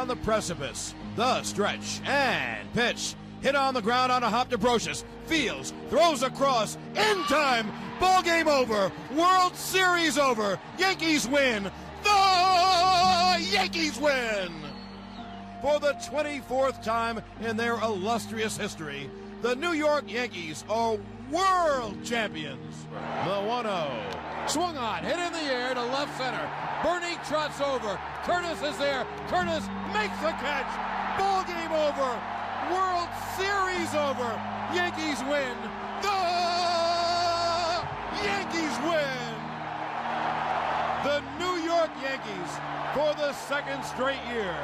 on the precipice. The stretch and pitch. Hit on the ground on a hop to Brocious. Fields, throws across, in time. Ball game over. World Series over. Yankees win. The Yankees win! For the 24th time in their illustrious history, the New York Yankees are world champions. The 1-0. Swung on, hit in the air to left center. Bernie trots over. Curtis is there. Curtis makes the catch. Ball game over. World Series over. Yankees win. The Yankees win. The New York Yankees, for the second straight year,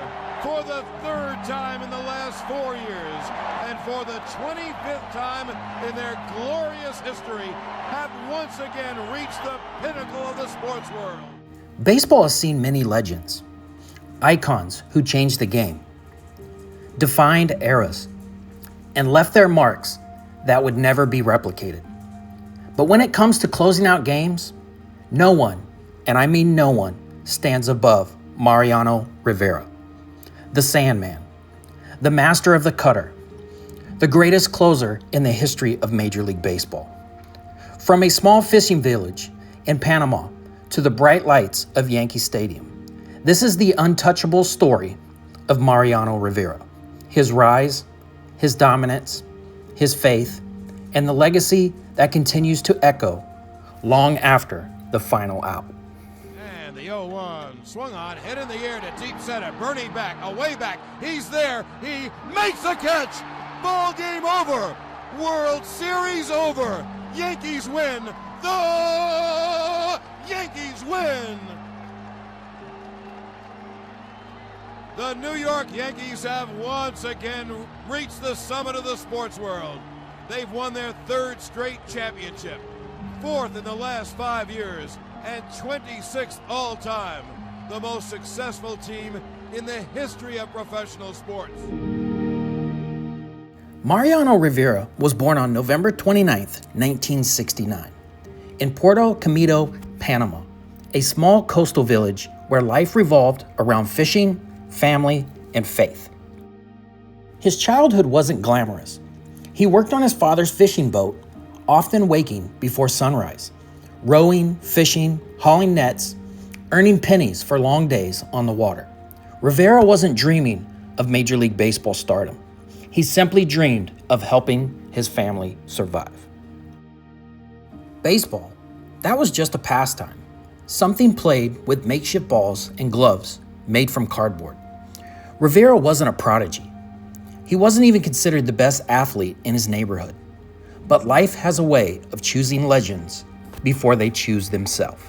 for the third time in the last 4 years, and for the 25th time in their glorious history, have once again reached the pinnacle of the sports world. Baseball has seen many legends, icons who changed the game, defined eras, and left their marks that would never be replicated. But when it comes to closing out games, no one, and I mean no one, stands above Mariano Rivera, the Sandman, the master of the cutter, the greatest closer in the history of Major League Baseball. From a small fishing village in Panama to the bright lights of Yankee Stadium, this is the untouchable story of Mariano Rivera, his rise, his dominance, his faith, and the legacy that continues to echo long after the final out. The 0-1, swung on, hit in the air to deep center. Bernie back, away back. He's there. He makes the catch. Ball game over. World Series over. Yankees win. The Yankees win. The New York Yankees have once again reached the summit of the sports world. They've won their third straight championship, fourth in the last 5 years, and 26th all-time, the most successful team in the history of professional sports. Mariano Rivera was born on November 29, 1969, in Puerto Camino, Panama, a small coastal village where life revolved around fishing, family, and faith. His childhood wasn't glamorous. He worked on his father's fishing boat, often waking before sunrise, rowing, fishing, hauling nets, earning pennies for long days on the water. Rivera wasn't dreaming of Major League Baseball stardom. He simply dreamed of helping his family survive. Baseball, that was just a pastime, something played with makeshift balls and gloves made from cardboard. Rivera wasn't a prodigy. He wasn't even considered the best athlete in his neighborhood. But life has a way of choosing legends before they choose themselves.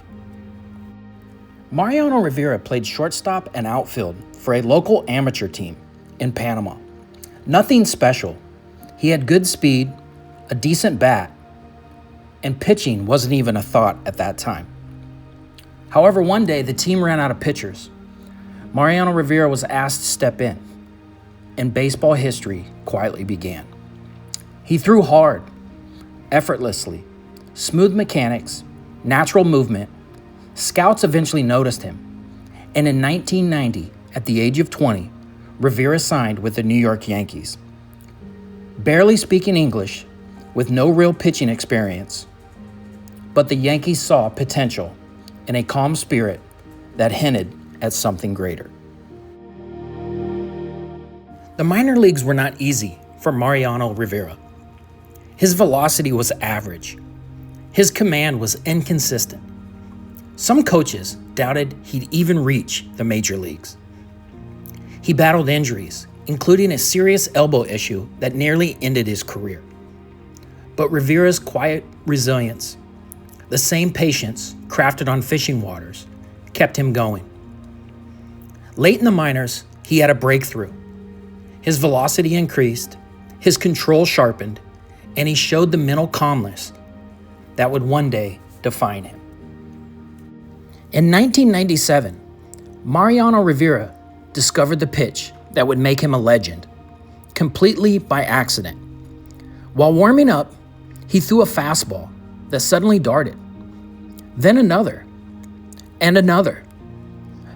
Mariano Rivera played shortstop and outfield for a local amateur team in Panama. Nothing special. He had good speed, a decent bat, and pitching wasn't even a thought at that time. However, one day the team ran out of pitchers. Mariano Rivera was asked to step in, and baseball history quietly began. He threw hard, effortlessly, smooth mechanics, natural movement. Scouts eventually noticed him, and in 1990, at the age of 20, Rivera signed with the New York Yankees. Barely speaking English, with no real pitching experience, but the Yankees saw potential in a calm spirit that hinted at something greater. The minor leagues were not easy for Mariano Rivera. His velocity was average. His command was inconsistent. Some coaches doubted he'd even reach the major leagues. He battled injuries, including a serious elbow issue that nearly ended his career. But Rivera's quiet resilience, the same patience crafted on fishing waters, kept him going. Late in the minors, he had a breakthrough. His velocity increased, his control sharpened, and he showed the mental calmness that would one day define him. In 1997, Mariano Rivera discovered the pitch that would make him a legend, completely by accident. While warming up, he threw a fastball that suddenly darted. Then another, and another.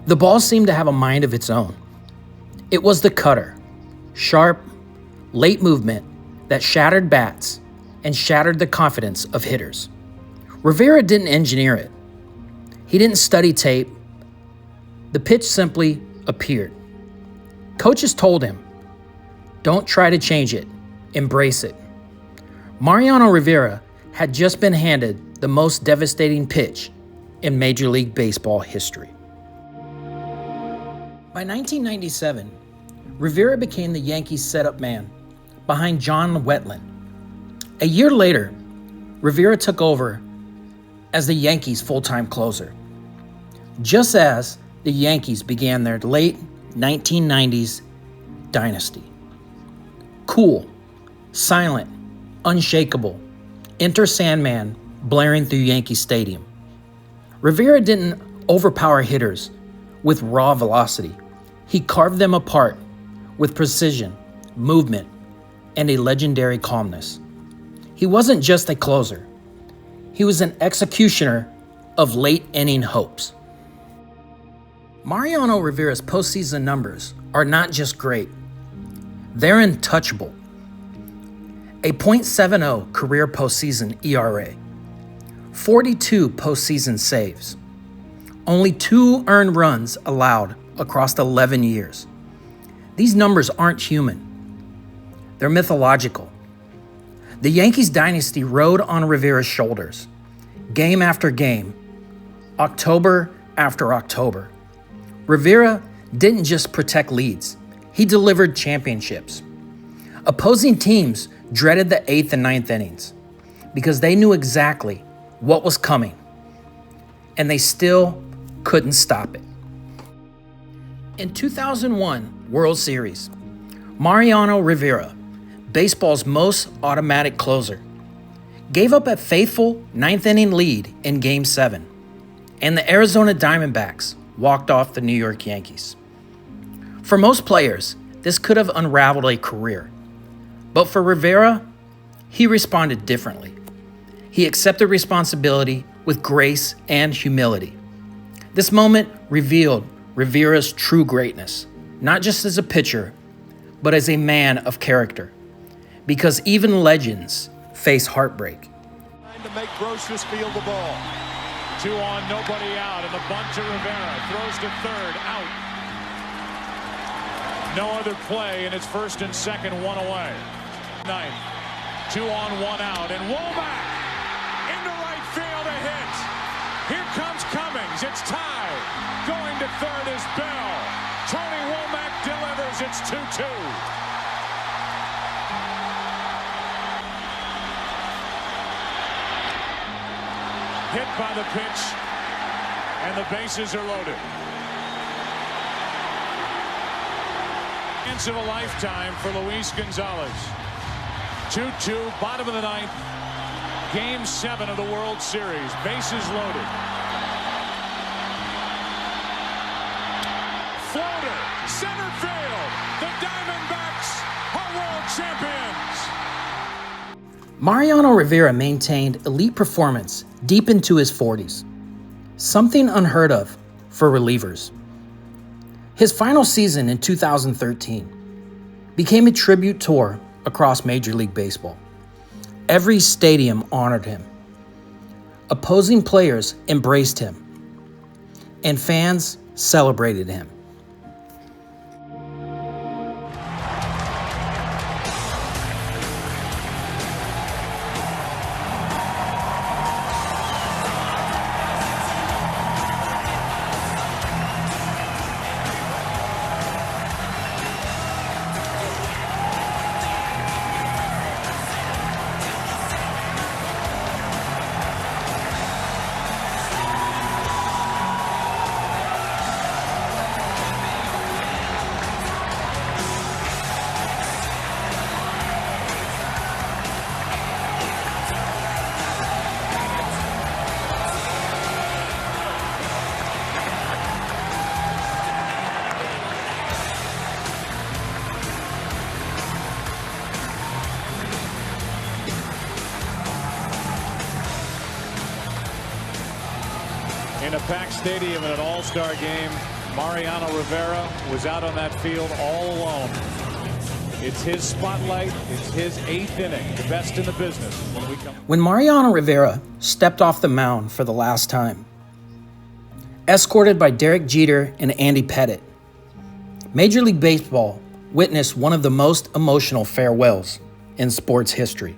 The ball seemed to have a mind of its own. It was the cutter, sharp, late movement that shattered bats and shattered the confidence of hitters. Rivera didn't engineer it. He didn't study tape. The pitch simply appeared. Coaches told him, "Don't try to change it, embrace it." Mariano Rivera had just been handed the most devastating pitch in Major League Baseball history. By 1997, Rivera became the Yankees' setup man behind John Wetland. A year later, Rivera took over as the Yankees' full-time closer, just as the Yankees began their late 1990s dynasty. Cool, silent, unshakable, enter Sandman blaring through Yankee Stadium. Rivera didn't overpower hitters with raw velocity. He carved them apart with precision, movement, and a legendary calmness. He wasn't just a closer. He was an executioner of late-inning hopes. Mariano Rivera's postseason numbers are not just great. They're untouchable. A .70 career postseason ERA, 42 postseason saves, only 2 earned runs allowed across 11 years. These numbers aren't human. They're mythological. The Yankees dynasty rode on Rivera's shoulders, game after game, October after October. Rivera didn't just protect leads, he delivered championships. Opposing teams dreaded the 8th and 9th innings because they knew exactly what was coming, and they still couldn't stop it. In 2001 World Series, Mariano Rivera, baseball's most automatic closer, gave up a faithful 9th inning lead in Game 7, and the Arizona Diamondbacks walked off the New York Yankees. For most players, this could have unraveled a career. But for Rivera, he responded differently. He accepted responsibility with grace and humility. This moment revealed Rivera's true greatness, not just as a pitcher, but as a man of character. Because even legends face heartbreak. Trying to make Groshus field the ball. 2 on, nobody out, and the bunt to Rivera. Throws to third, out. No other play, and it's first and second, 1 away. 9th, 2 on, 1 out, and Womack into right field, a hit. Here comes Cummings, it's tied. Going to third is Bell. Tony Womack delivers, it's 2-2. Hit by the pitch, and the bases are loaded. Chance of a lifetime for Luis Gonzalez. 2-2, bottom of the 9th, Game 7 of the World Series. Bases loaded. Floater, center field. The Diamondbacks are world champions. Mariano Rivera maintained elite performance deep into his 40s, something unheard of for relievers. His final season in 2013 became a tribute tour across Major League Baseball. Every stadium honored him. Opposing players embraced him, and fans celebrated him. In a packed stadium in an all-star game, Mariano Rivera was out on that field all alone. It's his spotlight. It's his 8th inning, the best in the business. When Mariano Rivera stepped off the mound for the last time, escorted by Derek Jeter and Andy Pettitte, Major League Baseball witnessed one of the most emotional farewells in sports history.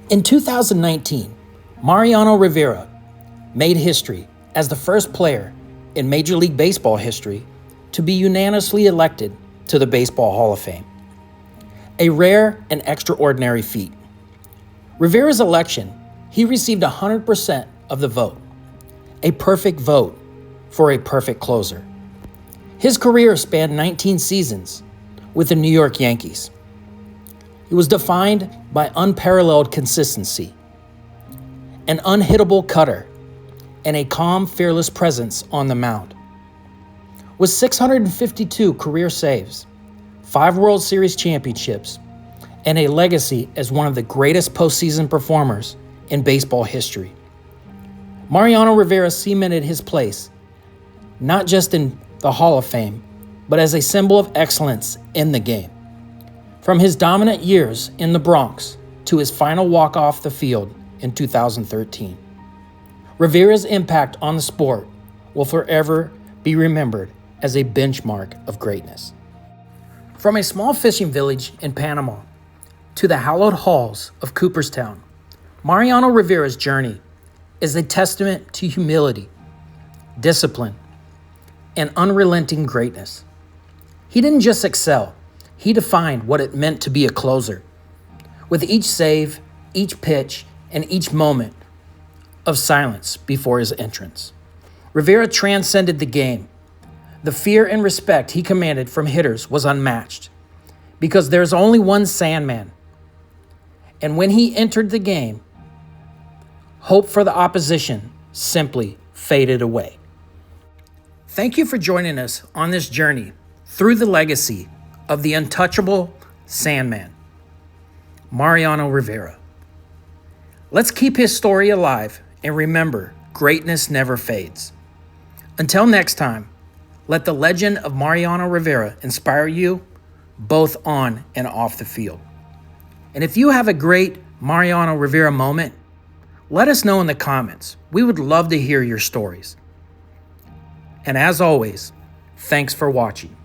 In 2019, Mariano Rivera made history as the first player in Major League Baseball history to be unanimously elected to the Baseball Hall of Fame, a rare and extraordinary feat. Rivera's election, he received 100% of the vote, a perfect vote for a perfect closer. His career spanned 19 seasons with the New York Yankees. It was defined by unparalleled consistency, an unhittable cutter, and a calm, fearless presence on the mound. With 652 career saves, 5 World Series championships, and a legacy as one of the greatest postseason performers in baseball history, Mariano Rivera cemented his place not just in the Hall of Fame, but as a symbol of excellence in the game. From his dominant years in the Bronx to his final walk off the field in 2013, Rivera's impact on the sport will forever be remembered as a benchmark of greatness. From a small fishing village in Panama to the hallowed halls of Cooperstown, Mariano Rivera's journey is a testament to humility, discipline, and unrelenting greatness. He didn't just excel, he defined what it meant to be a closer. With each save, each pitch, and each moment of silence before his entrance, Rivera transcended the game. The fear and respect he commanded from hitters was unmatched, because there's only one Sandman. And when he entered the game, hope for the opposition simply faded away. Thank you for joining us on this journey through the legacy of the untouchable Sandman, Mariano Rivera. Let's keep his story alive and remember, greatness never fades. Until next time, let the legend of Mariano Rivera inspire you both on and off the field. And if you have a great Mariano Rivera moment, let us know in the comments. We would love to hear your stories. And as always, thanks for watching.